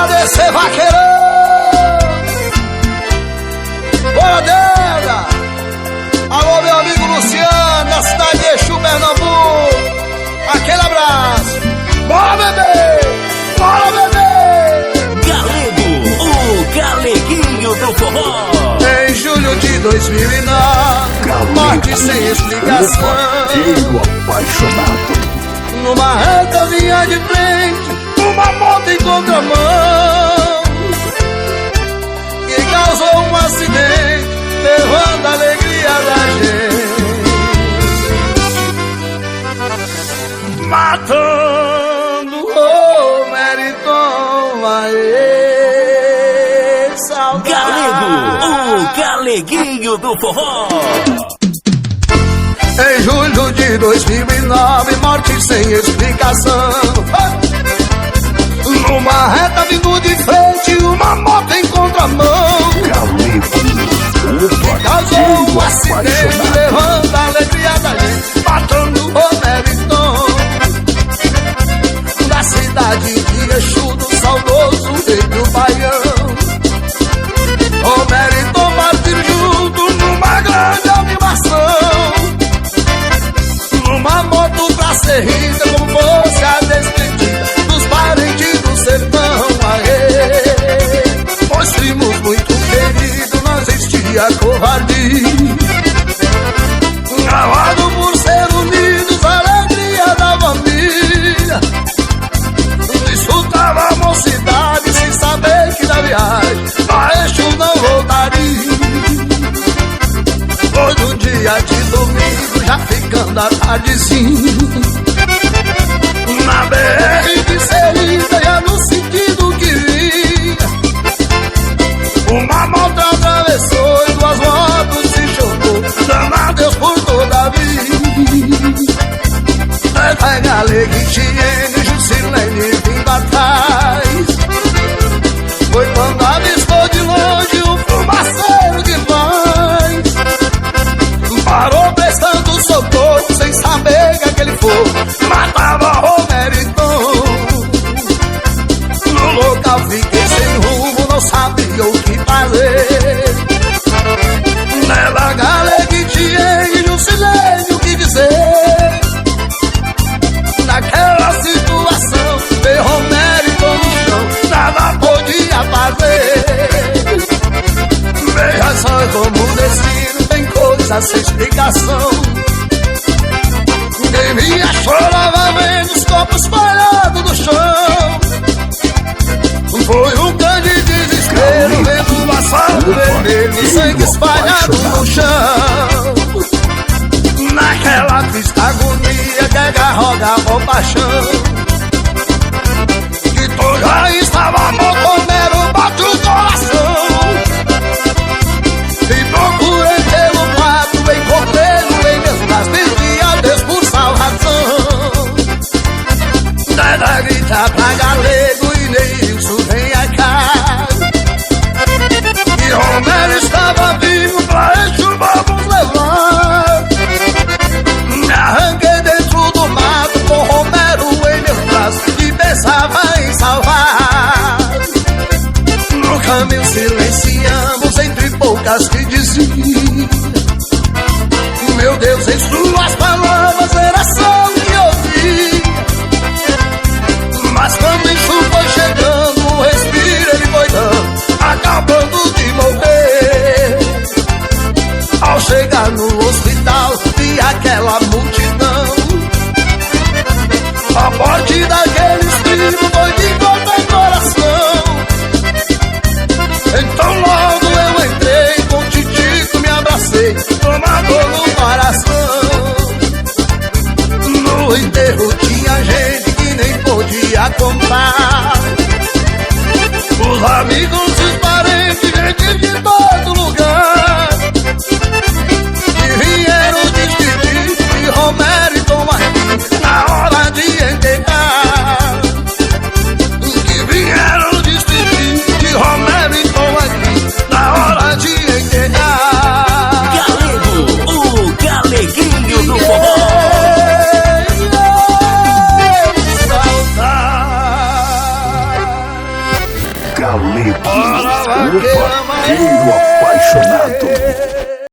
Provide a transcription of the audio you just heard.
Bora descer, vaqueirão! Bora, Deus! Alô, meu amigo Luciano, da cidade de Exu, Pernambuco. Aquele abraço. Bora, bebê! Bora, bebê! Galego, o galeguinho do forró. Em julho de 2009, morte sem explicação. Apaixonado. Numa reta vinha de frente, uma moto em contramão, que causou um acidente, levando a alegria da gente. Matando o Meriton, aê, saudade. Galego, o galeguinho do forró. Em julho de 2009, morte sem explicação. Numa reta vindo de frente, uma moto em contramão, que causou um acidente, levando a alegria da gente. Matando o Meriton, da cidade de Exu, do saudoso Negro Baião. O Meriton partiu junto numa grande animação, numa moto pra ser rica, como fosse a despedida dos parentes do sertão, aê. Nós primos muito queridos, não existia covardia. Gravado por ser unidos, a alegria da família. Desfrutava a mocidade sem saber que da viagem a Exu não voltaria. Foi no dia de domingo, já ficando a tardezinha, na BR de Serita, já no sentido que vinha, uma moto atravessou e duas motos se chocou, dando a Deus por toda a vida. Até Galego e Tiene, Jusilene vindo atrás, foi quando avistou de longe um fumaceiro de paz. Parou prestando socorro, sem saber que aquele fogo matava o Meriton. No local fiquei sem rumo, não sabia o que fazer. Nela Galego e Tiene, no silêncio o que dizer. Naquela situação, ferrou Meriton no chão, nada podia fazer. Veja só como o destino tem coisa sem explicação. Quem me achou lava vendo os copos espalhados no chão. Foi um grande desespero, vendo o asfalto vermelho, sangue espalhado no chão. Naquela triste agonia que agarrogava o paixão, que tu já estava motomero, bate o coração. E procurei pelo mato, encontrei-no em meus braços, pedi a Deus por salvação. Dada grita pra Galego e Neilson, venha cá, que Romero estava vivo, pra Exu vamos levar. Me arranquei dentro do mato com Romero em meus braços e pensava em salvar. No caminho silenciamos entre poucas que diziam: meu Deus, em suas palavras era só o que ouvi. Mas quando Exu foi chegando, o respiro ele foi dando, acabando de morrer. Ao chegar no hospital, vi aquela multidão. A morte daquele espírito foi de cortar coração. Então logo eu entrei, com o Titico me abracei, tomador no coração. No enterro tinha gente que nem podia contar, os amigos e os parentes, gente de todo lugar, que vieram despedir de Romero e Tom Martins na hora de enterrar. Que vieram despedir de Romero e Tom Martins na hora de enterrar. Galego, o galeguinho do forró. Saudade. Ora, Galeguinho, vaqueira, o vaqueiro apaixonado.